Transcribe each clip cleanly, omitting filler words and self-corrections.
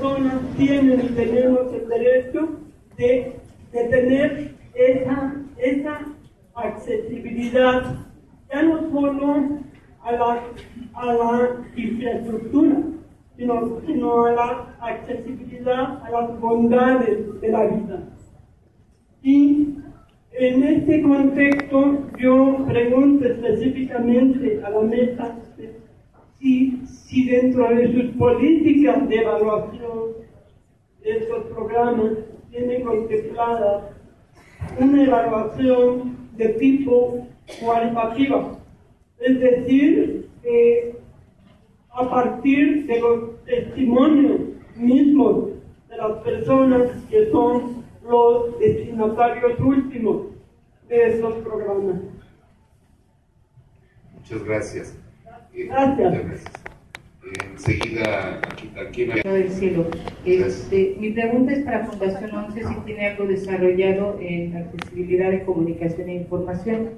personas tienen y tenemos el derecho de tener esa accesibilidad, ya no solo a la infraestructura, sino a la accesibilidad a las bondades de la vida. Y en este contexto yo pregunto específicamente a la mesa si dentro de sus políticas de evaluación de estos programas tienen contemplada una evaluación de tipo cualitativa, es decir, a partir de los testimonios mismos de las personas que son los destinatarios últimos de estos programas. Muchas gracias. Gracias. Muchas gracias. Enseguida, aquí del cielo. Mi pregunta es para Fundación 11 si tiene algo desarrollado en accesibilidad de comunicación e información,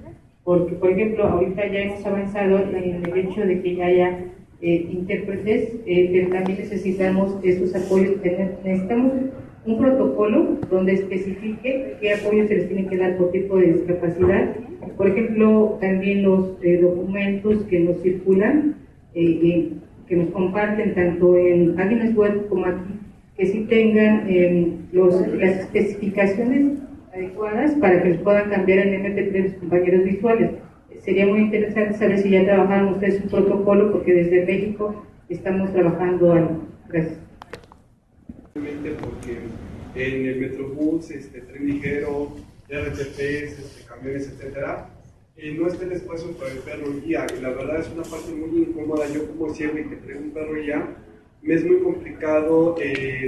porque, por ejemplo, ahorita ya hemos avanzado en el hecho de que ya haya intérpretes, pero también necesitamos esos apoyos. Necesitamos un protocolo donde especifique qué apoyos se les tiene que dar por tipo de discapacidad. Por ejemplo, también los documentos que nos circulan, que nos comparten tanto en páginas web como aquí, que sí tengan las especificaciones adecuadas para que los puedan cambiar en MP3 los compañeros visuales. Sería muy interesante saber si ya trabajaron ustedes un protocolo, porque desde México estamos trabajando algo. Gracias. Porque en el Metrobús, tren ligero, RTPs, camiones, etcétera, no está el espacio para el perro guía, y la verdad es una parte muy incómoda. Yo como ciego y que traigo un perro guía, me es muy complicado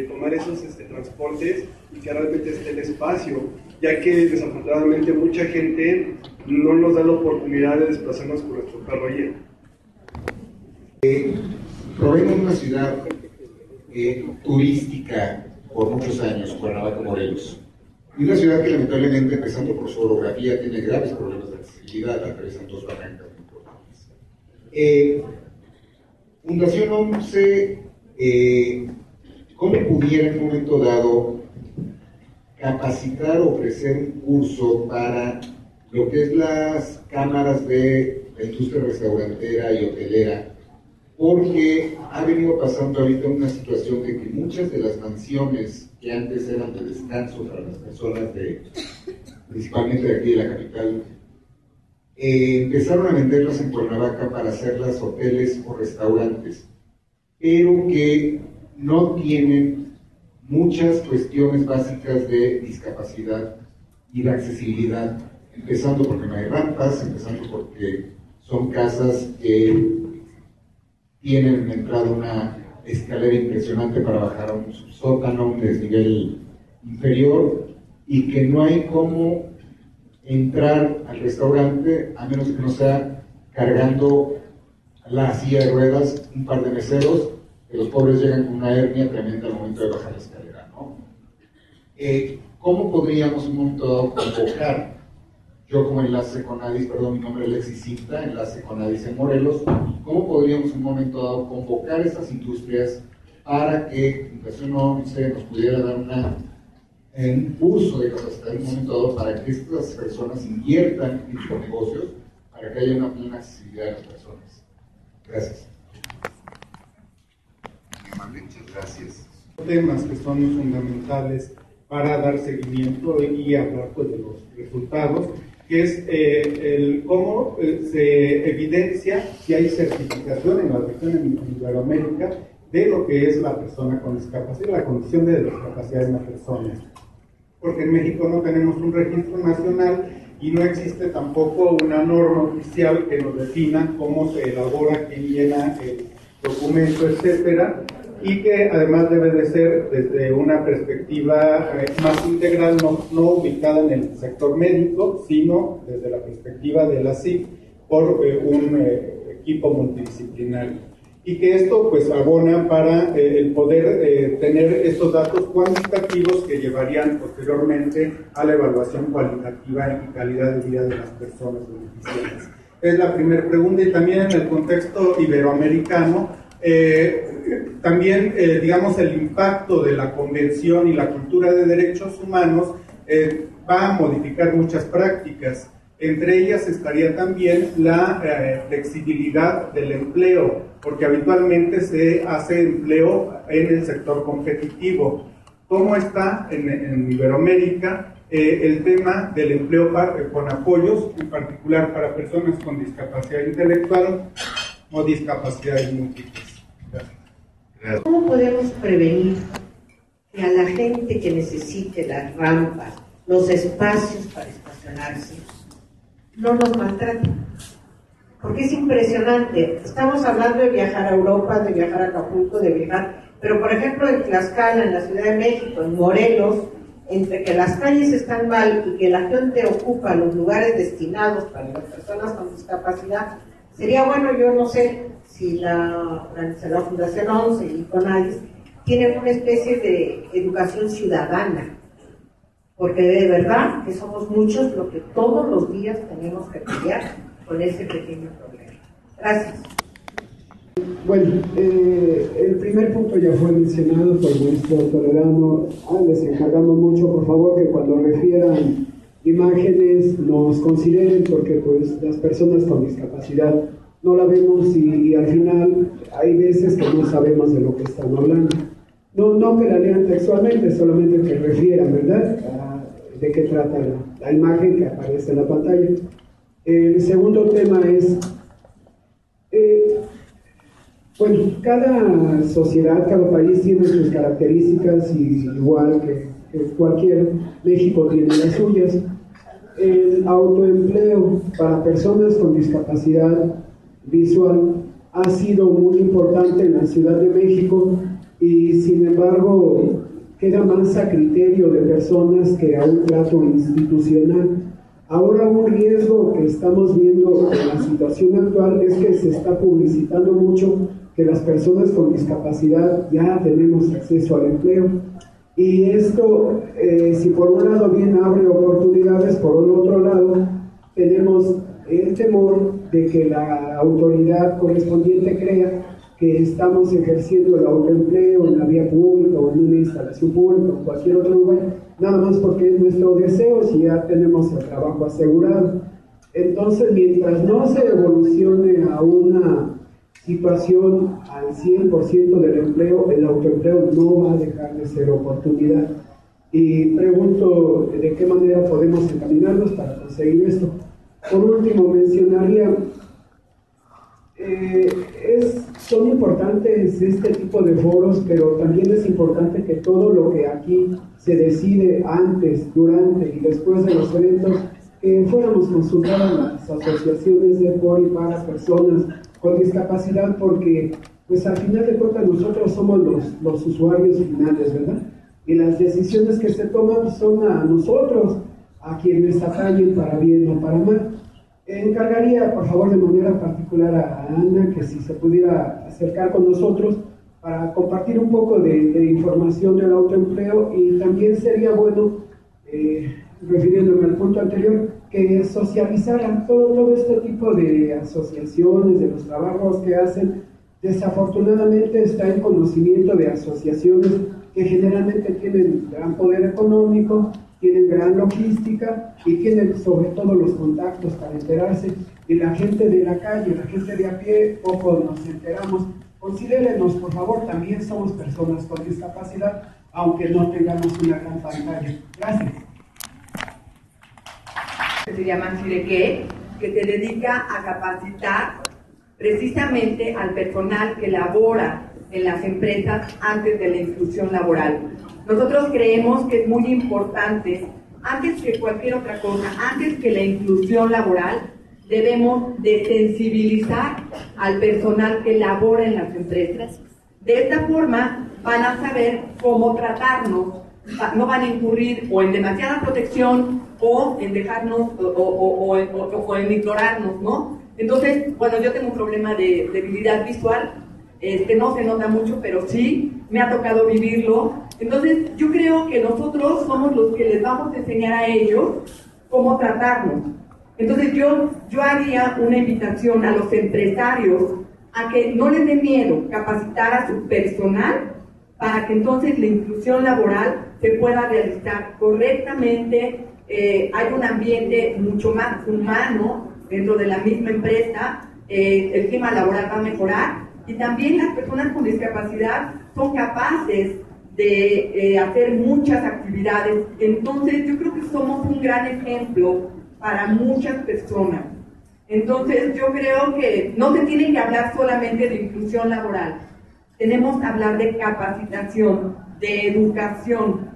tomar esos transportes y que realmente esté el espacio, ya que desafortunadamente mucha gente no nos da la oportunidad de desplazarnos con nuestro perro guía. Provengo de una ciudad turística por muchos años, Cuernavaca, Morelos. Y una ciudad que lamentablemente, empezando por su orografía, tiene graves problemas de accesibilidad, atraviesan dos barrancas muy importantes. Fundación 11, ¿cómo pudiera en un momento dado capacitar o ofrecer un curso para lo que es las cámaras de la industria restaurantera y hotelera? Porque ha venido pasando ahorita una situación de que muchas de las mansiones que antes eran de descanso para las personas principalmente de aquí de la capital, empezaron a venderlas en Cuernavaca para hacerlas hoteles o restaurantes, pero que no tienen muchas cuestiones básicas de discapacidad y de accesibilidad, empezando porque no hay rampas, empezando porque son casas que tienen entrada una escalera impresionante para bajar a un subsótano, un desnivel inferior, y que no hay cómo entrar al restaurante a menos que no sea cargando la silla de ruedas un par de meseros, que los pobres llegan con una hernia tremenda al momento de bajar la escalera, ¿no? ¿Cómo podríamos en un momento dado convocar? Yo como enlace con ADIS, mi nombre es Alexis Cinta, enlace con ADIS en Morelos, ¿cómo podríamos en un momento dado convocar estas industrias para que Fundación 11 nos pudiera dar un curso de capacidad en un momento dado para que estas personas inviertan en sus negocios, para que haya una plena accesibilidad de las personas? Gracias. Muchas gracias. Temas que son fundamentales para dar seguimiento y hablar pues, de los resultados, que es cómo se evidencia si hay certificación en la región en Iberoamérica de lo que es la persona con discapacidad, la condición de discapacidad de una persona. Porque en México no tenemos un registro nacional y no existe tampoco una norma oficial que nos defina cómo se elabora, quién llena el documento, etcétera, y que además debe de ser desde una perspectiva más integral, no ubicada en el sector médico, sino desde la perspectiva de la SIC por un equipo multidisciplinario. Y que esto pues abona para el poder tener estos datos cuantitativos que llevarían posteriormente a la evaluación cualitativa y calidad de vida de las personas beneficiarias. Es la primera pregunta, y también en el contexto iberoamericano, también, digamos, el impacto de la Convención y la cultura de derechos humanos va a modificar muchas prácticas. Entre ellas estaría también la flexibilidad del empleo, porque habitualmente se hace empleo en el sector competitivo. ¿Cómo está en Iberoamérica el tema del empleo con apoyos, en particular para personas con discapacidad intelectual o discapacidades múltiples? Gracias. ¿Cómo podemos prevenir que a la gente que necesite las rampas, los espacios para estacionarse, no nos maltraten? Porque es impresionante. Estamos hablando de viajar a Europa, de viajar a Acapulco, de viajar, pero por ejemplo en Tlaxcala, en la Ciudad de México, en Morelos, entre que las calles están mal y que la gente ocupa los lugares destinados para las personas con discapacidad, sería bueno, yo no sé si la Fundación 11 y CONADIS tienen una especie de educación ciudadana, porque de verdad que somos muchos los que todos los días tenemos que pelear con ese pequeño problema. Gracias. Bueno, el primer punto ya fue mencionado por el maestro Toledano. Les encargamos mucho, por favor, que cuando refieran imágenes nos consideren, porque pues las personas con discapacidad no la vemos y al final hay veces que no sabemos de lo que están hablando. No que la lean textualmente, solamente que refieran, ¿verdad?, de qué trata la imagen que aparece en la pantalla. El segundo tema es, bueno, cada sociedad, cada país tiene sus características, y igual que cualquier, México tiene las suyas. El autoempleo para personas con discapacidad visual ha sido muy importante en la Ciudad de México, y sin embargo queda más a criterio de personas que a un trato institucional. Ahora un riesgo que estamos viendo en la situación actual es que se está publicitando mucho que las personas con discapacidad ya tenemos acceso al empleo, y esto, si por un lado bien abre oportunidades, por el otro lado tenemos el temor de que la autoridad correspondiente crea que estamos ejerciendo el autoempleo en la vía pública o en una instalación pública o en cualquier otro lugar, nada más porque es nuestro deseo, si ya tenemos el trabajo asegurado. Entonces, mientras no se evolucione a una situación al 100% del empleo, el autoempleo no va a dejar de ser oportunidad. Y pregunto de qué manera podemos encaminarnos para conseguir esto. Por último, mencionaría, son importantes este tipo de foros, pero también es importante que todo lo que aquí se decide antes, durante y después de los eventos, fuéramos consultados a las asociaciones de por y para personas con discapacidad, porque pues al final de cuentas nosotros somos los usuarios finales, ¿verdad? Y las decisiones que se toman son a nosotros, a quienes atañen para bien o para mal. Encargaría, por favor, de manera particular a Ana, que si se pudiera acercar con nosotros para compartir un poco de información del autoempleo, y también sería bueno, refiriéndome al punto anterior, que socializaran todo este tipo de asociaciones, de los trabajos que hacen. Desafortunadamente está en conocimiento de asociaciones que generalmente tienen gran poder económico, tienen gran logística y tienen sobre todo los contactos para enterarse, y la gente de la calle, la gente de a pie, poco nos enteramos. Considérenos, por favor, también somos personas con discapacidad, aunque no tengamos una gran pantalla. Gracias. Se llama Chirequé, que se dedica a capacitar precisamente al personal que labora en las empresas antes de la inclusión laboral. Nosotros creemos que es muy importante, antes que cualquier otra cosa, antes que la inclusión laboral, debemos de sensibilizar al personal que labora en las empresas. De esta forma van a saber cómo tratarnos, no van a incurrir o en demasiada protección o en dejarnos o en ignorarnos, ¿no? Entonces, bueno, yo tengo un problema de debilidad visual, no se nota mucho, pero sí, me ha tocado vivirlo. Entonces, yo creo que nosotros somos los que les vamos a enseñar a ellos cómo tratarnos. Entonces, yo haría una invitación a los empresarios a que no les dé miedo capacitar a su personal para que entonces la inclusión laboral se pueda realizar correctamente. Hay un ambiente mucho más humano dentro de la misma empresa, el clima laboral va a mejorar y también las personas con discapacidad son capaces de hacer muchas actividades. Entonces yo creo que somos un gran ejemplo para muchas personas. Entonces yo creo que no se tiene que hablar solamente de inclusión laboral, tenemos que hablar de capacitación, de educación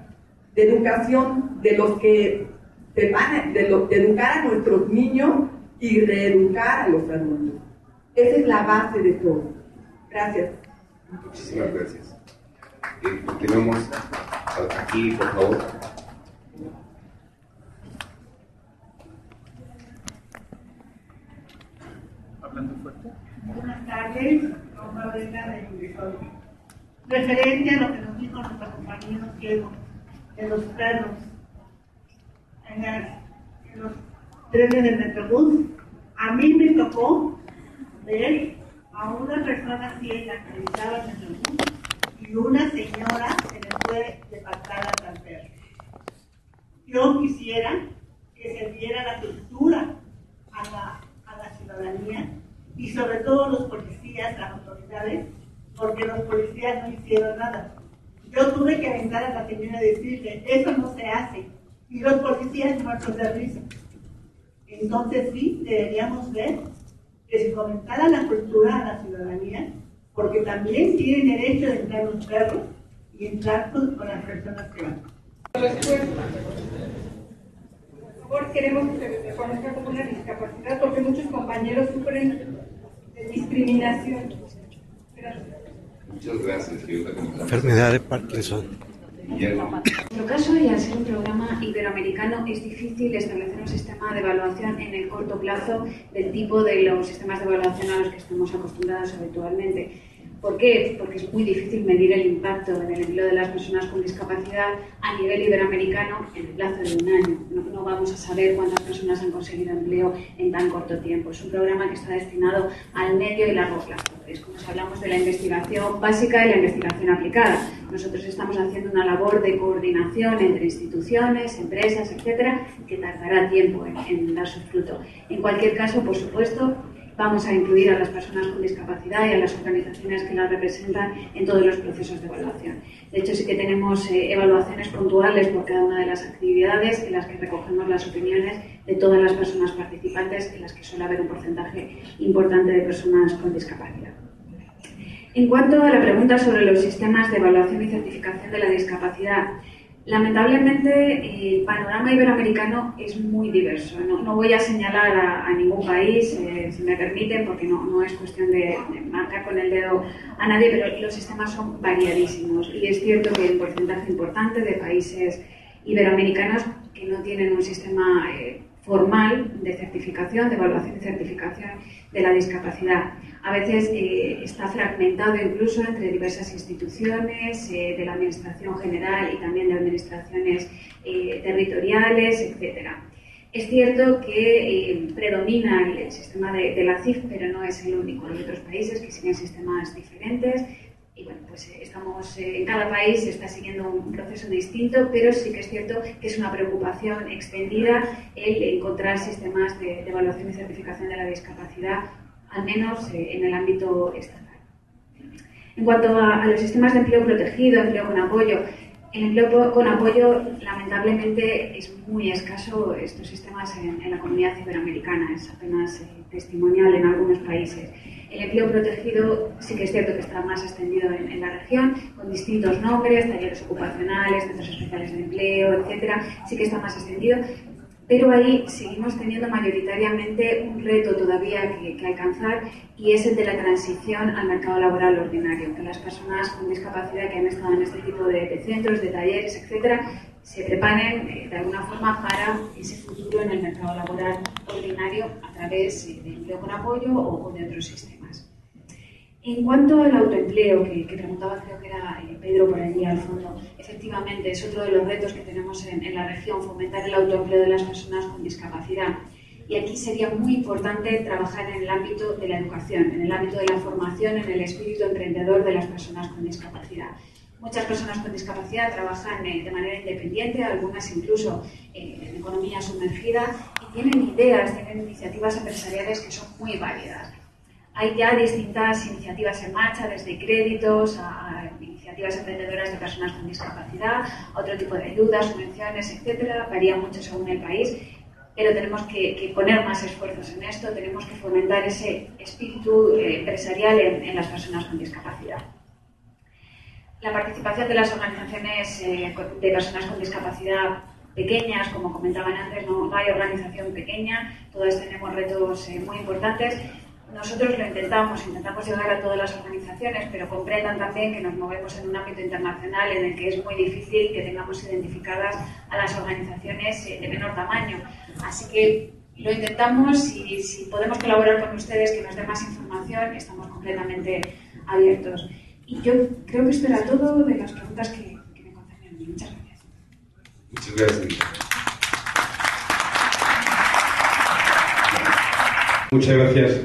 de los que se van, de educar a nuestros niños y reeducar a los adultos. Esa es la base de todo. Gracias. Muchísimas gracias. Continuamos aquí, por favor. Hablando fuerte. Buenas tardes, don Gabriela de Ingresol. Referente a lo que nos dijo nuestro compañero Diego, de los perros en los trenes del Metrobús, a mí me tocó ver a una persona ciega que estaba en el Metrobús y una señora que le fue de patadas al perro. Yo quisiera que se diera la cultura a la ciudadanía y sobre todo los policías, las autoridades, porque los policías no hicieron nada. Yo tuve que aventar a la señora y decirle, eso no se hace, y los policías muertos de risa. Entonces sí, deberíamos ver que se fomentara la cultura a la ciudadanía, porque también tienen derecho de entrar los perros y entrar con las personas que van. Por favor, queremos que se reconozca como una discapacidad porque muchos compañeros sufren de discriminación. Gracias. Muchas gracias, señora. Enfermedad de Parkinson. En nuestro caso, y al ser un programa iberoamericano, es difícil establecer un sistema de evaluación en el corto plazo del tipo de los sistemas de evaluación a los que estamos acostumbrados habitualmente. ¿Por qué? Porque es muy difícil medir el impacto en el empleo de las personas con discapacidad a nivel iberoamericano en el plazo de un año. No vamos a saber cuántas personas han conseguido empleo en tan corto tiempo. Es un programa que está destinado al medio y largo plazo. Es como si hablamos de la investigación básica y la investigación aplicada. Nosotros estamos haciendo una labor de coordinación entre instituciones, empresas, etcétera, que tardará tiempo en dar su fruto. En cualquier caso, por supuesto, vamos a incluir a las personas con discapacidad y a las organizaciones que las representan en todos los procesos de evaluación. De hecho, sí que tenemos evaluaciones puntuales por cada una de las actividades en las que recogemos las opiniones de todas las personas participantes, en las que suele haber un porcentaje importante de personas con discapacidad. En cuanto a la pregunta sobre los sistemas de evaluación y certificación de la discapacidad, lamentablemente el panorama iberoamericano es muy diverso. No voy a señalar a ningún país, si me permiten, porque no es cuestión de marcar con el dedo a nadie, pero los sistemas son variadísimos y es cierto que hay un porcentaje importante de países iberoamericanos que no tienen un sistema formal de certificación, de evaluación y certificación de la discapacidad. A veces está fragmentado incluso entre diversas instituciones de la Administración General y también de administraciones territoriales, etc. Es cierto que predomina el sistema de la CIF, pero no es el único. Hay otros países que siguen sistemas diferentes y bueno, pues estamos, en cada país se está siguiendo un proceso distinto, pero sí que es cierto que es una preocupación extendida el encontrar sistemas de evaluación y certificación de la discapacidad, al menos en el ámbito estatal. En cuanto a los sistemas de empleo protegido, empleo con apoyo, el empleo con apoyo lamentablemente es muy escaso estos sistemas en la comunidad iberoamericana, es apenas testimonial en algunos países. El empleo protegido sí que es cierto que está más extendido en la región, con distintos nombres, talleres ocupacionales, centros especiales de empleo, etcétera, sí que está más extendido, pero ahí seguimos teniendo mayoritariamente un reto todavía que alcanzar y es el de la transición al mercado laboral ordinario, que las personas con discapacidad que han estado en este tipo de centros, de talleres, etcétera, se preparen de alguna forma para ese futuro en el mercado laboral ordinario a través de empleo con apoyo o de otros sistemas. En cuanto al autoempleo, que preguntaba, creo que era Pedro por allí al fondo, efectivamente es otro de los retos que tenemos en la región, fomentar el autoempleo de las personas con discapacidad. Y aquí sería muy importante trabajar en el ámbito de la educación, en el ámbito de la formación, en el espíritu emprendedor de las personas con discapacidad. Muchas personas con discapacidad trabajan de manera independiente, algunas incluso en economía sumergida, y tienen ideas, tienen iniciativas empresariales que son muy válidas. Hay ya distintas iniciativas en marcha, desde créditos a iniciativas emprendedoras de personas con discapacidad, a otro tipo de ayudas, subvenciones, etcétera. Varía mucho según el país, pero tenemos que poner más esfuerzos en esto, tenemos que fomentar ese espíritu empresarial en las personas con discapacidad. La participación de las organizaciones de personas con discapacidad pequeñas, como comentaban antes, no hay organización pequeña, todas tenemos retos muy importantes. Nosotros lo intentamos llegar a todas las organizaciones, pero comprendan también que nos movemos en un ámbito internacional en el que es muy difícil que tengamos identificadas a las organizaciones de menor tamaño. Así que lo intentamos y si podemos colaborar con ustedes, que nos den más información, estamos completamente abiertos. Y yo creo que esto era todo de las preguntas que me concernía a mí. Muchas gracias. Muchas gracias. Muchas gracias.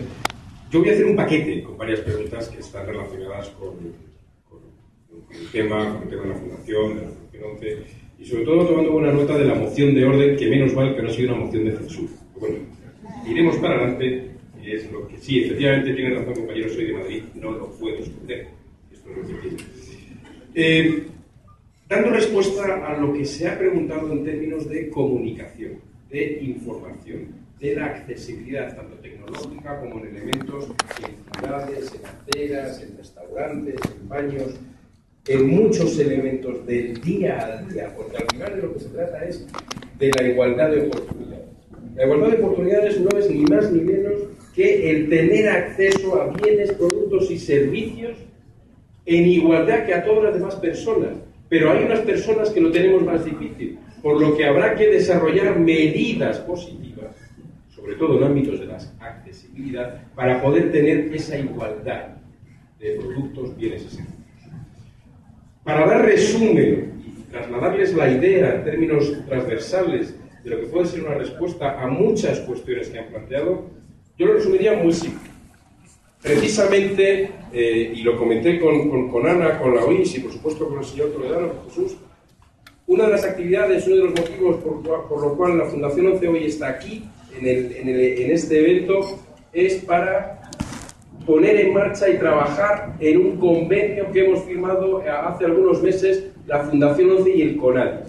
Yo voy a hacer un paquete con varias preguntas que están relacionadas con el tema de la Fundación, de la Fundación 11, y sobre todo tomando buena nota de la moción de orden, que menos mal que no ha sido una moción de censura. Pero bueno, iremos para adelante, y es lo que sí, efectivamente tiene razón, compañero, soy de Madrid, no lo puedo esconder. Esto es lo que quiero. Dando respuesta a lo que se ha preguntado en términos de comunicación, de información, de la accesibilidad, tanto tecnológica como en elementos en ciudades, en aceras, en restaurantes, en baños, en muchos elementos del día a día, porque al final de lo que se trata es de la igualdad de oportunidades. La igualdad de oportunidades no es ni más ni menos que el tener acceso a bienes, productos y servicios en igualdad que a todas las demás personas. Pero hay unas personas que lo tenemos más difícil, por lo que habrá que desarrollar medidas positivas, sobre todo en ámbitos de la accesibilidad, para poder tener esa igualdad de productos, bienes y servicios. Para dar resumen y trasladarles la idea en términos transversales de lo que puede ser una respuesta a muchas cuestiones que han planteado, yo lo resumiría muy simple. Precisamente, y lo comenté con Ana, con la OIS y por supuesto con el señor Toledano, con Jesús, una de las actividades, uno de los motivos por lo cual la Fundación 11 hoy está aquí, en este evento, es para poner en marcha y trabajar en un convenio que hemos firmado hace algunos meses la Fundación 11 y el CONADI,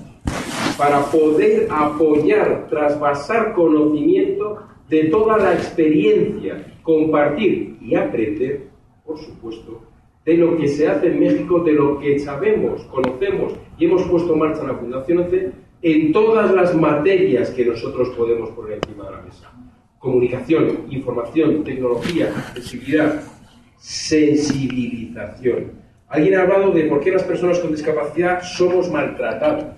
para poder apoyar, trasvasar conocimiento de toda la experiencia, compartir y aprender, por supuesto, de lo que se hace en México, de lo que sabemos, conocemos y hemos puesto en marcha en la Fundación 11 en todas las materias que nosotros podemos poner encima de la mesa. Comunicación, información, tecnología, accesibilidad, sensibilización. Alguien ha hablado de por qué las personas con discapacidad somos maltratadas.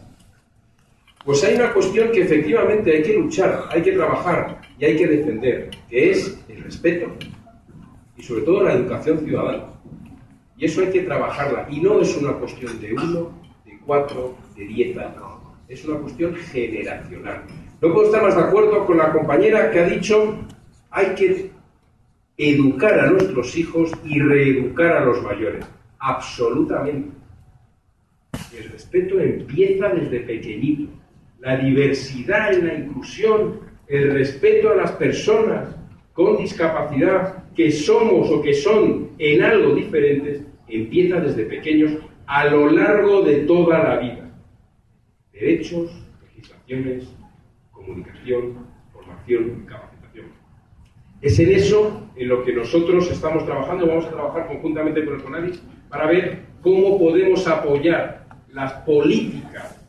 Pues hay una cuestión que efectivamente hay que luchar, hay que trabajar y hay que defender, que es el respeto y sobre todo la educación ciudadana. Y eso hay que trabajarla. Y no es una cuestión de 1, de 4, de 10 años. Es una cuestión generacional. No puedo estar más de acuerdo con la compañera que ha dicho hay que educar a nuestros hijos y reeducar a los mayores. Absolutamente. El respeto empieza desde pequeñito. La diversidad en la inclusión, el respeto a las personas con discapacidad que somos o que son en algo diferentes, empieza desde pequeños a lo largo de toda la vida. Derechos, legislaciones, comunicación, formación, capacitación. Es en eso en lo que nosotros estamos trabajando y vamos a trabajar conjuntamente con el CONADI para ver cómo podemos apoyar las políticas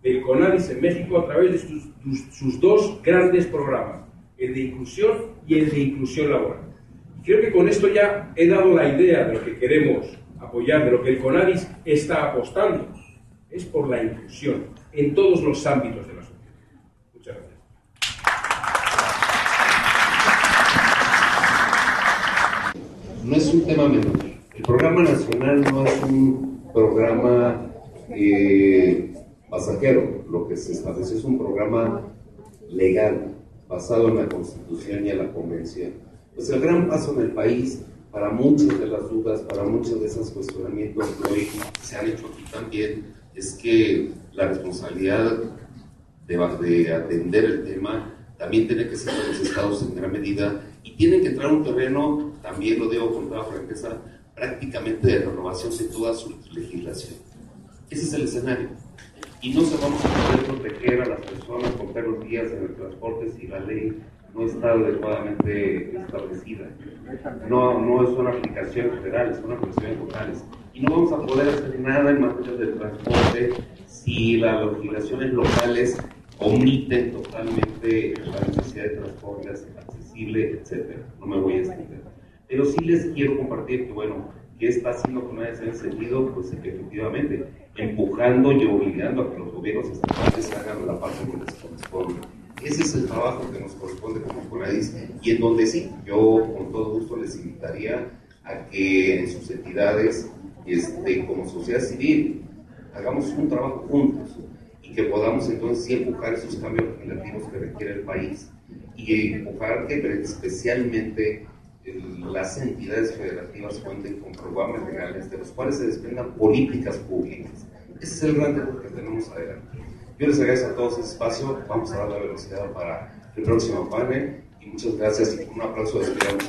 del CONADIS en México a través de sus dos grandes programas, el de inclusión y el de inclusión laboral. Creo que con esto ya he dado la idea de lo que queremos apoyar, de lo que el CONADIS está apostando. Es por la inclusión en todos los ámbitos de la sociedad. Muchas gracias. No es un tema menor. El programa nacional no es un programa pasajero. Lo que se establece es un programa legal. basado en la Constitución y en la Convención. Pues el gran paso en el país, para muchas de las dudas, para muchos de esos cuestionamientos que hoy se han hecho aquí también, es que la responsabilidad de atender el tema también tiene que ser de los estados en gran medida, y tienen que entrar a un terreno, también lo digo con toda franqueza, prácticamente de renovación de toda su legislación. Ese es el escenario. Y no se vamos a poder proteger a las personas con perros guías en el transporte si la ley no está adecuadamente establecida. No son aplicaciones federales, son aplicaciones locales. Y no vamos a poder hacer nada en materia de transporte si las legislaciones locales omiten totalmente la necesidad de transporte accesible, etc. No me voy a extender. Pero sí les quiero compartir que, bueno, ¿qué está haciendo con ese sentido? Pues efectivamente, empujando y obligando a que los gobiernos estatales hagan la parte que les corresponde. Ese es el trabajo que nos corresponde como CONADIS, y en donde sí, yo con todo gusto les invitaría a que en sus entidades, como sociedad civil, hagamos un trabajo juntos y que podamos entonces sí empujar esos cambios legislativos que requiere el país, y empujar que especialmente las entidades federativas cuenten con programas legales de los cuales se desprendan políticas públicas. Ese es el gran reto que tenemos adelante. Yo les agradezco a todos ese espacio. Vamos a dar la velocidad para el próximo panel, y muchas gracias y un aplauso de despedida.